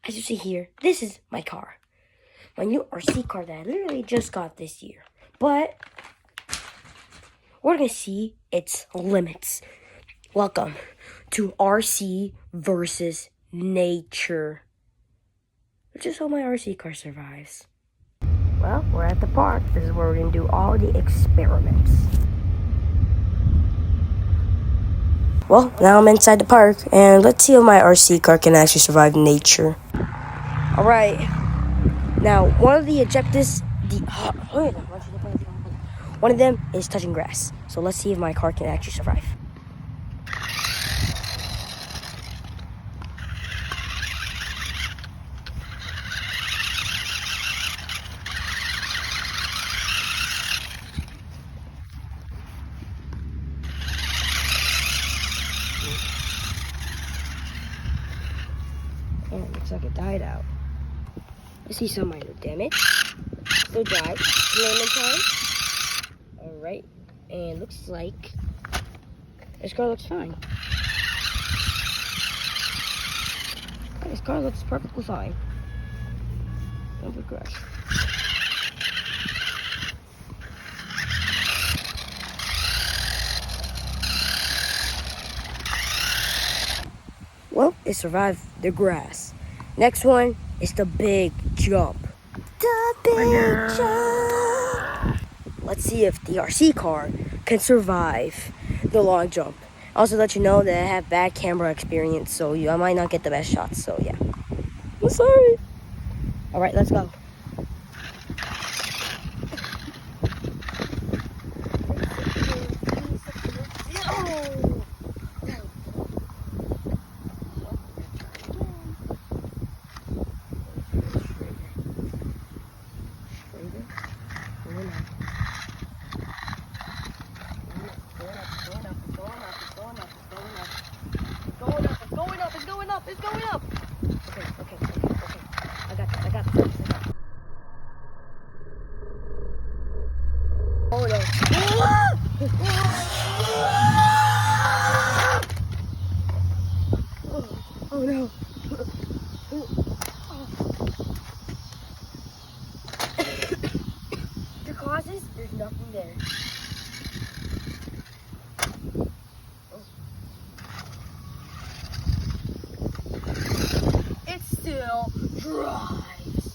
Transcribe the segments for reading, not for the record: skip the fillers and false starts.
as you see here, this is my car. My new RC car that I literally just got this year. But we're going to see its limits. Welcome to RC versus nature. Let's just hope my RC car survives. Well, we're at the park. This is where we're going to do all the experiments. Well, now I'm inside the park, and let's see if my RC car can actually survive nature. Alright, now one of the objectives, one of them is touching grass. So let's see if my car can actually survive. And it looks like it died out. I see some minor damage. Still dry. Lemon time. Alright. And looks like this car looks fine. This car looks perfectly fine. Don't regret. Well, it survived the grass. Next one is the big jump. The big jump. Let's see if the RC car can survive the long jump. Also let you know that I have bad camera experience, so I might not get the best shots, so yeah. I'm sorry. Alright, let's go. It's going up. Okay. I got this. Oh no. Oh no. The causes, there's nothing there. Still drives.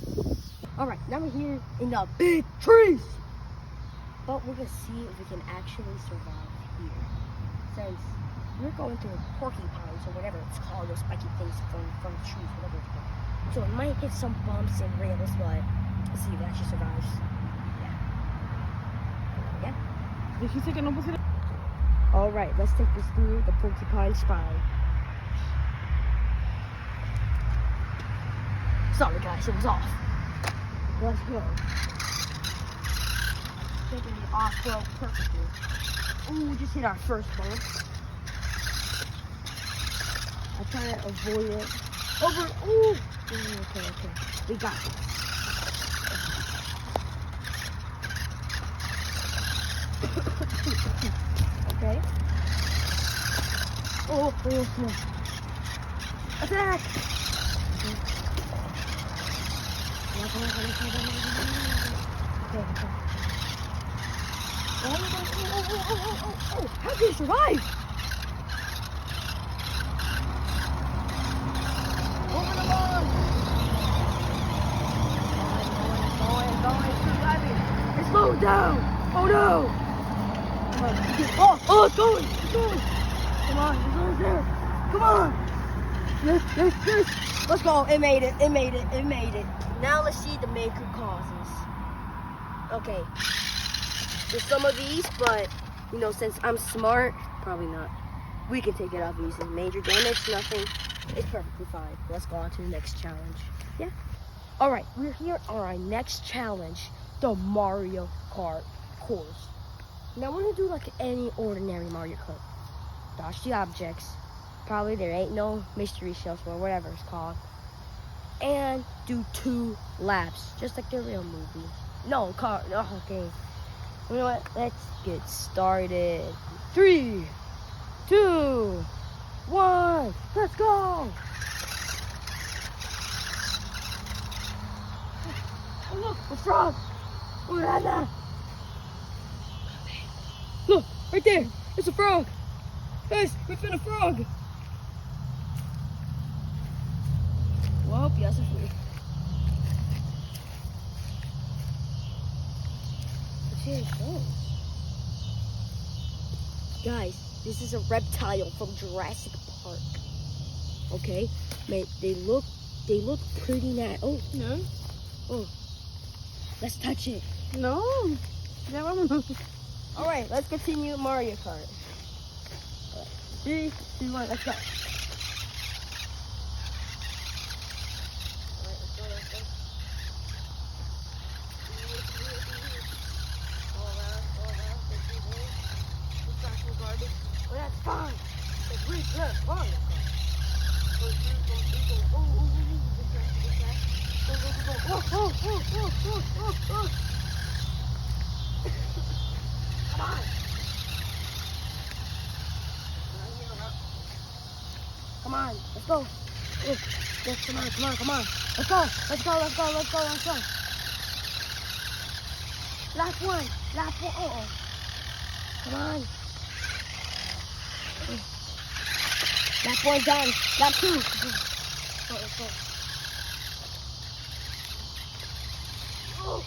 Alright, now we're here in the big trees. But we're gonna see if we can actually survive here. Since we're going through porcupines or whatever it's called, those spiky things from the trees, whatever it's called. So it might hit some bumps and rails, but let's see if it actually survives. Yeah. Alright, let's take this through the porcupine spine. Sorry guys, it was off. Let's go. Taking the off-road perfectly. Ooh, we just hit our first bump. I try to avoid it. Ooh! Okay. We got it. Okay. Oh, no. Attack! Okay. Oh, how did he survive? Over the bar! Going. It's slowed down! Oh no! Oh, it's going! Come on, it's almost there! Come on! Yes! Let's go! It made it! Now let's see the major causes. Okay. There's some of these, but, since I'm smart, probably not. We can take it off easy. Major damage, nothing. It's perfectly fine. Let's go on to the next challenge. Yeah? Alright, we're here on our next challenge, the Mario Kart course. Now, we're going to do like any ordinary Mario Kart. Dodge the objects. Probably there ain't no mystery shells or whatever it's called. And do 2 laps, just like the real movie. No, car. Oh, okay. You know what? Let's get started. 3, 2, 1. Let's go. look, a frog. Look at that. Look, right there. It's a frog. Guys, we found a frog. Well, yes, it's free. Guys, this is a reptile from Jurassic Park. Okay, man, they look pretty nice. Oh no! Oh, let's touch it. No. All right, let's continue Mario Kart. 3, 2, 1, let's go. Oh, that's fine. It's really good. Mario Kart. Come on. Come on, let's go. Yes, come on. Let's go. Last one. Oh. Come on. Last one done. Last two. Let's go. Oh.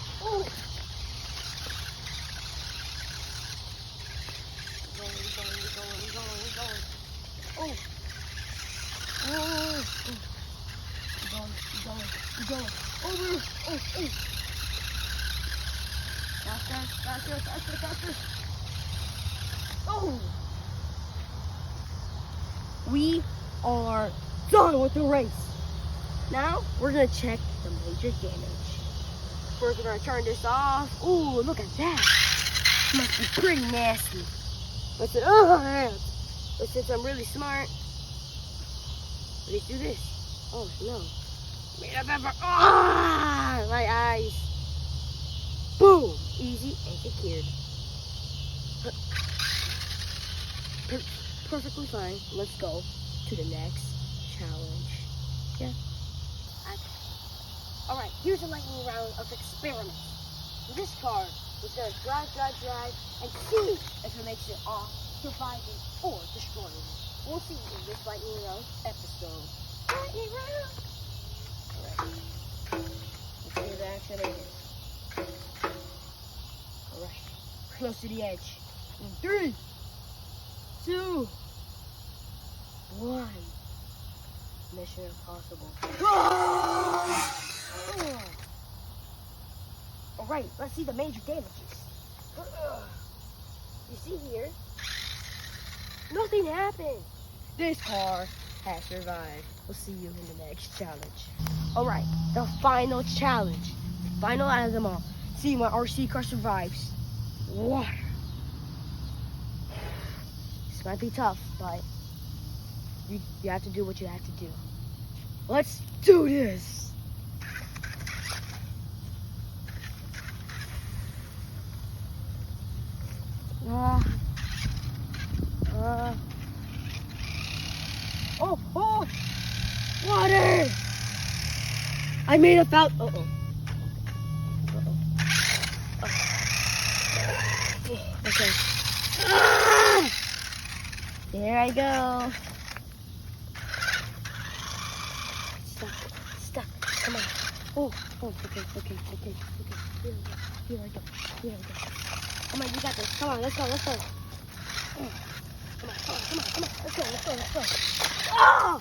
We're going. Over. Oh. Faster. Oh. We are done with the race. Now we're gonna check the major damage. First, we're gonna turn this off. Ooh, look at that. Must be pretty nasty. But since I'm really smart, let's do this. Oh no. Ah, my eyes. Boom. Easy and secured. Perfectly fine. Let's go to the next challenge. Yeah. Alright, here's a lightning round of experiments. This car is going to drive, and see if it makes it off, surviving, or destroying. We'll see in this lightning round episode. Lightning round! Alright. Let's see the action is. Alright. Close to the edge. In 3, 2, 1. Mission impossible. Alright, let's see the major damages. You see here, nothing happened. This car has survived. We'll see you in the next challenge. Alright, the final challenge. Final out of them all. See, my RC car survives water. This might be tough, but you have to do what you have to do. Let's do this. Oh, water! I made a foul. Okay. There I go. Stuck. Come on. Oh, okay. Here I go. Come on, you got this. Come on, let's go. Come on. Let's go. Ah!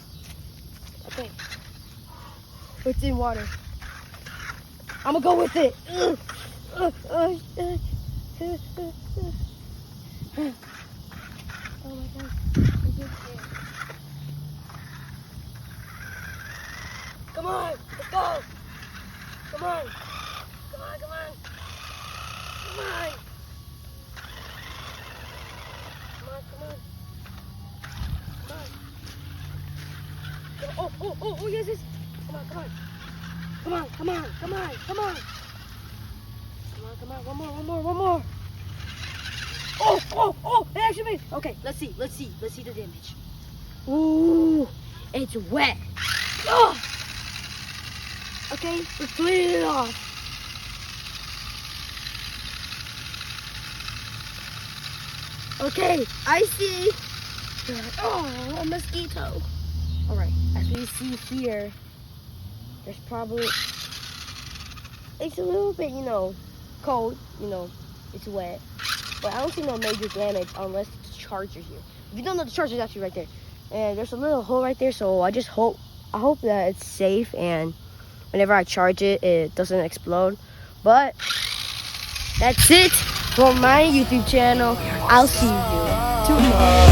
Okay. It's in water. I'm gonna go with it. Oh my God. Come on, let's go. Come on. Oh, yes. Come on. Come on. One more. Oh, it actually made. Okay, let's see the damage. Ooh, it's wet. Oh! Okay, let's clean it off. Okay, I see. Oh, a mosquito. All right, as we see here, there's probably, it's a little bit, cold, it's wet. But I don't see no major damage unless the charger here. If you don't know, the charger's actually right there. And there's a little hole right there, so I hope that it's safe and whenever I charge it, it doesn't explode. But that's it for my YouTube channel. I'll see you tomorrow.